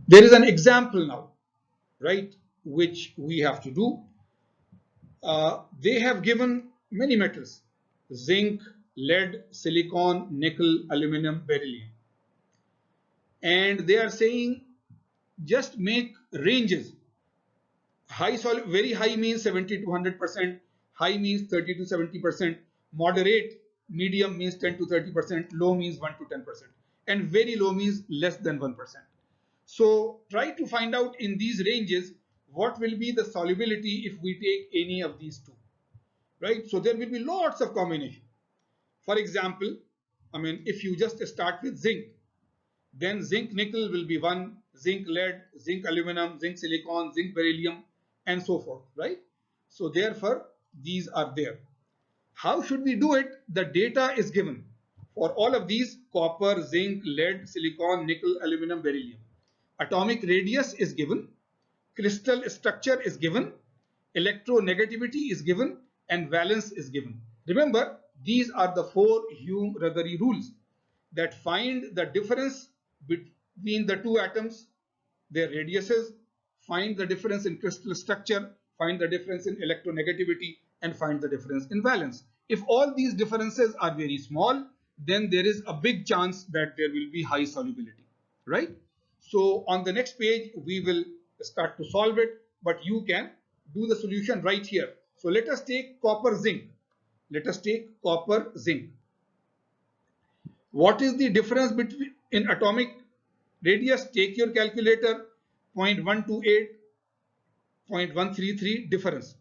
There is an example now, right, which we have to do. They have given many metals: zinc, lead, silicon, nickel, aluminum, beryllium. And they are saying just make ranges. Very high means 70 to 100%, high means 30 to 70%, moderate, medium means 10 to 30%, low means 1 to 10%, and very low means less than 1%. So try to find out in these ranges what will be the solubility if we take any of these two, right? So there will be lots of combination. For example, I mean, if you just start with zinc, then zinc nickel will be 1, zinc lead, zinc aluminum, zinc silicon, zinc beryllium, and so forth, right? So therefore, these are there. How should we do it? The data is given for all of these: copper, zinc, lead, silicon, nickel, aluminum, beryllium. Atomic radius is given, crystal structure is given, electronegativity is given, and valence is given. Remember, these are the 4 Hume-Rothery rules that find the difference between the two atoms, their radiuses, find the difference in crystal structure, find the difference in electronegativity, and find the difference in valence. If all these differences are very small, then there is a big chance that there will be high solubility, right? So on the next page, we will start to solve it, but you can do the solution right here. So let us take copper zinc. Let us take copper zinc. What is the difference between in atomic radius? Take your calculator. 0.128, 0.133 difference,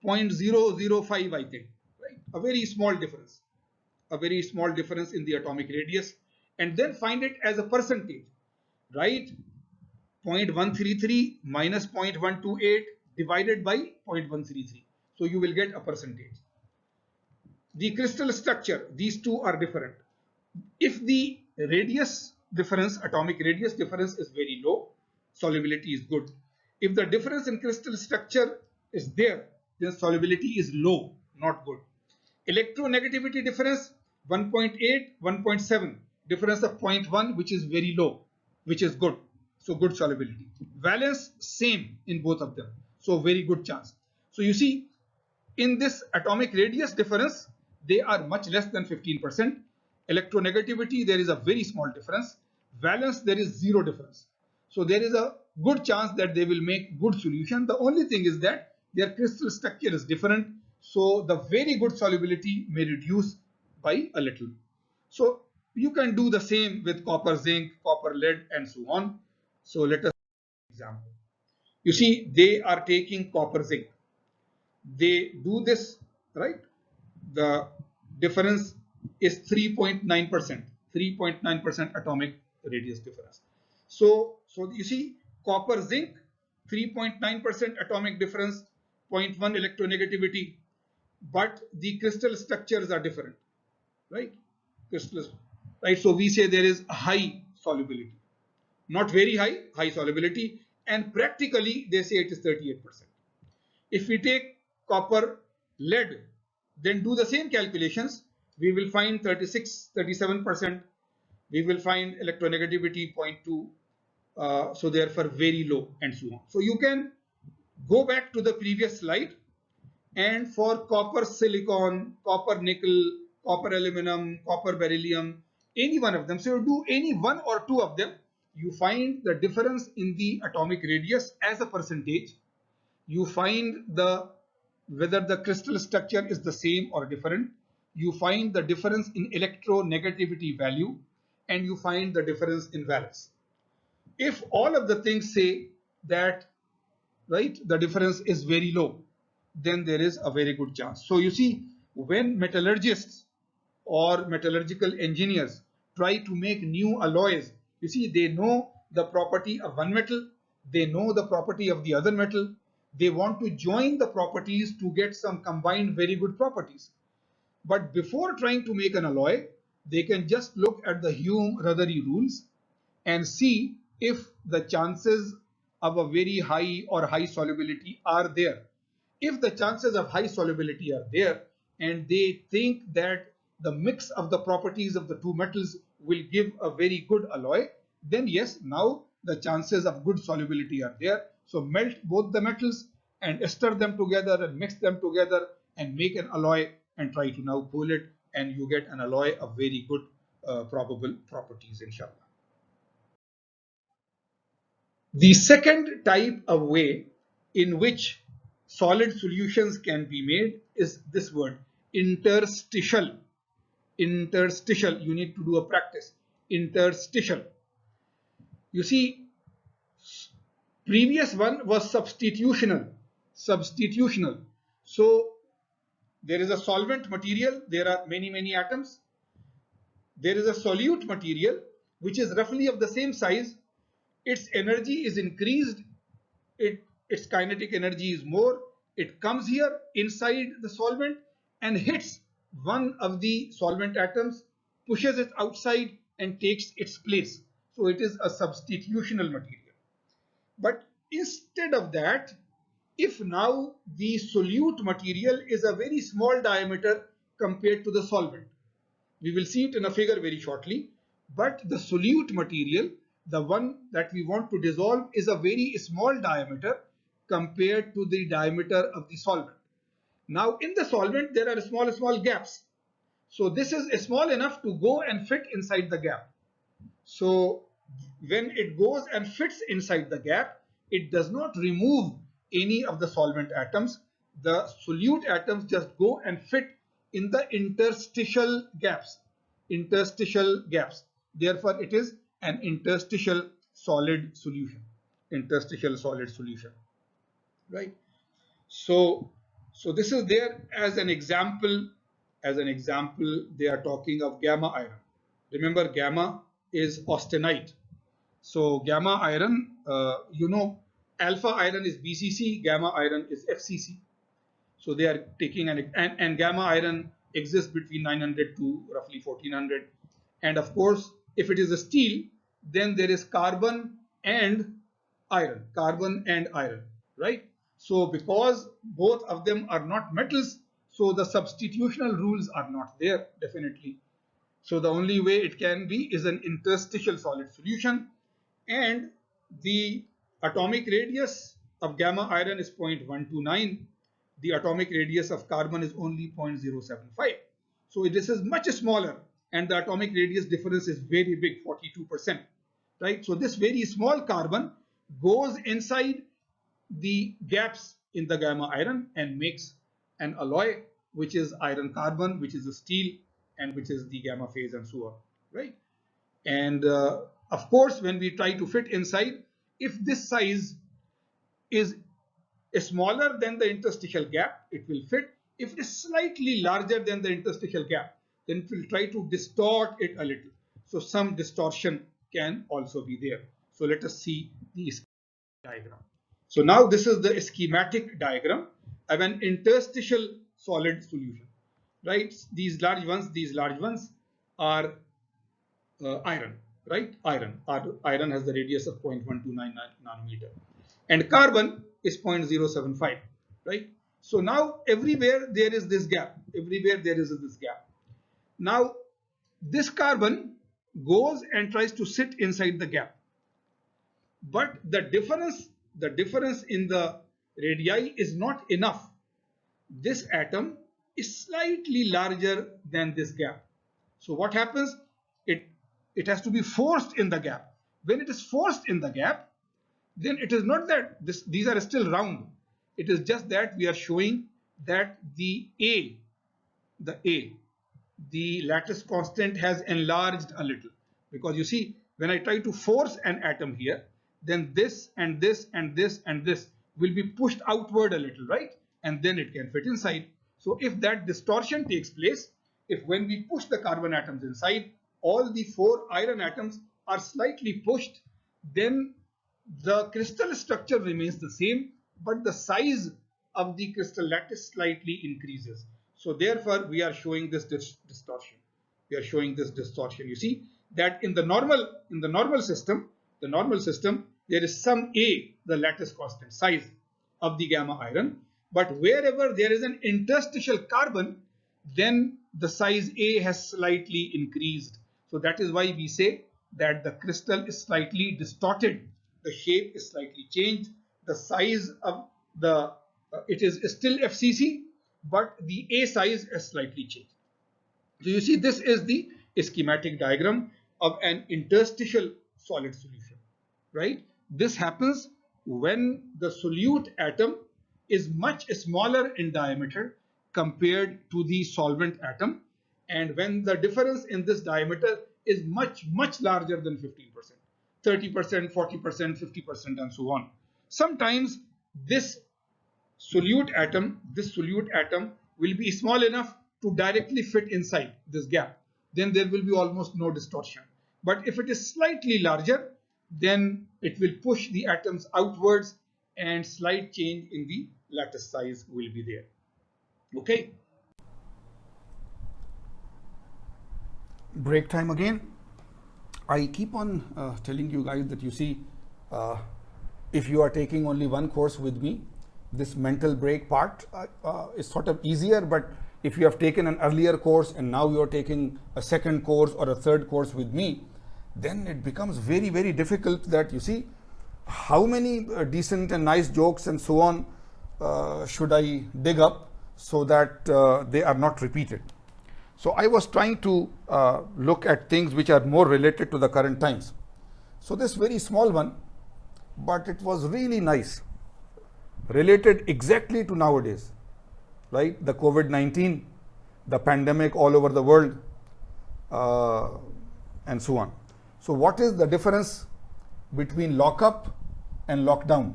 0.005, I think, right? A very small difference, a very small difference in the atomic radius. And then find it as a percentage, right? 0.133 minus 0.128 divided by 0.133. So you will get a percentage. The crystal structure, these two are different. If the radius difference, atomic radius difference, is very low, solubility is good. If the difference in crystal structure is there, then solubility is low, not good. Electronegativity difference 1.8, 1.7, difference of 0.1, which is very low, which is good. So good solubility. Valence same in both of them. So very good chance. So you see, in this atomic radius difference, they are much less than 15%. Electronegativity, there is a very small difference. Valence, there is zero difference. So there is a good chance that they will make good solution. The only thing is that their crystal structure is different. So the very good solubility may reduce by a little. So you can do the same with copper zinc, copper lead, and so on. So let us example. You see, they are taking copper zinc. They do this, right? The difference is 3.9%, 3.9% atomic radius difference. So you see, copper zinc, 3.9% atomic difference, 0.1 electronegativity, but the crystal structures are different, right? Crystals, right? So we say there is a high solubility, not very high, high solubility, and practically they say it is 38%. If we take copper lead, then do the same calculations, we will find 36, 37%. We will find electronegativity 0.2, so therefore very low, and so on. So you can go back to the previous slide, and for copper silicon, copper nickel, copper aluminum, copper beryllium, any one of them, so you do any one or two of them, you find the difference in the atomic radius as a percentage. You find the whether the crystal structure is the same or different. You find the difference in electronegativity value, and you find the difference in valence. If all of the things say that, right, the difference is very low, then there is a very good chance. So you see, when metallurgists or metallurgical engineers try to make new alloys, you see, they know the property of one metal, they know the property of the other metal, they want to join the properties to get some combined very good properties. But before trying to make an alloy, they can just look at the Hume-Rothery rules and see if the chances of a very high or high solubility are there. If the chances of high solubility are there, and they think that the mix of the properties of the two metals will give a very good alloy, then yes, now the chances of good solubility are there. So melt both the metals and stir them together and mix them together and make an alloy and try to now cool it, and you get an alloy of very good probable properties, inshallah. The second type of way in which solid solutions can be made is this word, interstitial. Interstitial, you need to do a practice. Interstitial. You see, previous one was substitutional. Substitutional. So there is a solvent material, there are many atoms. There is a solute material which is roughly of the same size. Its energy is increased, its kinetic energy is more. It comes here inside the solvent and hits one of the solvent atoms, pushes it outside and takes its place. So it is a substitutional material. But instead of that, if now the solute material is a very small diameter compared to the solvent, we will see it in a figure very shortly, but the solute material, the one that we want to dissolve, is a very small diameter compared to the diameter of the solvent. Now in the solvent there are small gaps. So this is small enough to go and fit inside the gap. So when it goes and fits inside the gap, it does not remove any of the solvent atoms. The solute atoms just go and fit in the interstitial gaps. Interstitial gaps. Therefore, it is an interstitial solid solution. Interstitial solid solution. Right? So this is there as an example. As an example, they are talking of gamma iron. Remember, gamma is austenite. So gamma iron, alpha iron is BCC, gamma iron is FCC. So they are taking and gamma iron exists between 900 to roughly 1400. And of course, if it is a steel, then there is carbon and iron, right? So because both of them are not metals, so the substitutional rules are not there, definitely. So the only way it can be is an interstitial solid solution, and the atomic radius of gamma iron is 0.129. The atomic radius of carbon is only 0.075. So this is much smaller, and the atomic radius difference is very big, 42%. Right? So this very small carbon goes inside the gaps in the gamma iron and makes an alloy, which is iron carbon, which is a steel, and which is the gamma phase, and so on. Right? And of course, when we try to fit inside, if this size is smaller than the interstitial gap, it will fit. If it is slightly larger than the interstitial gap, then it will try to distort it a little. So some distortion can also be there. So let us see the diagram. So now this is the schematic diagram of an interstitial solid solution. Right? These large ones are iron, right? Iron has the radius of 0.129 nanometer, and carbon is 0.075, right? So now everywhere there is this gap. Now this carbon goes and tries to sit inside the gap, but the difference in the radii is not enough. This atom is slightly larger than this gap. So what happens? It has to be forced in the gap. When it is forced in the gap, then it is not that these are still round. It is just that we are showing that the lattice constant has enlarged a little, because you see, when I try to force an atom here, then this and this and this and this will be pushed outward a little, right? And then it can fit inside. So if that distortion takes place, if when we push the carbon atoms inside, all the 4 iron atoms are slightly pushed, then the crystal structure remains the same, but the size of the crystal lattice slightly increases. So therefore, we are showing this distortion. You see that in the normal system, there is some A, the lattice constant size of the gamma iron, but wherever there is an interstitial carbon, then the size A has slightly increased. So that is why we say that the crystal is slightly distorted, the shape is slightly changed, the size of the it is still FCC, but the A size is slightly changed. So you see, this is the schematic diagram of an interstitial solid solution, right? This happens when the solute atom is much smaller in diameter compared to the solvent atom, and when the difference in this diameter is much larger than 15%, 30%, 40%, 50%, and so on. Sometimes this this solute atom will be small enough to directly fit inside this gap. Then there will be almost no distortion. But if it is slightly larger, then it will push the atoms outwards and slight change in the lattice size will be there. Okay. Break time again. I keep on telling you guys that, you see, if you are taking only one course with me, this mental break part is sort of easier, but if you have taken an earlier course and now you are taking a second course or a third course with me, then it becomes very difficult that, you see, how many decent and nice jokes and so on should I dig up so that they are not repeated. So I was trying to look at things which are more related to the current times. So this very small one, but it was really nice, related exactly to nowadays, right? The COVID-19, the pandemic all over the world, and so on. So what is the difference between lockup and lockdown?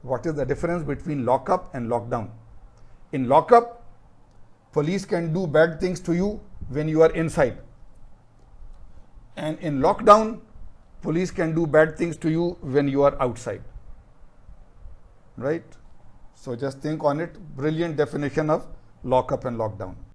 What is the difference between lockup and lockdown? In lockup, police can do bad things to you when you are inside. And in lockdown, police can do bad things to you when you are outside. Right? So just think on it. Brilliant definition of lockup and lockdown.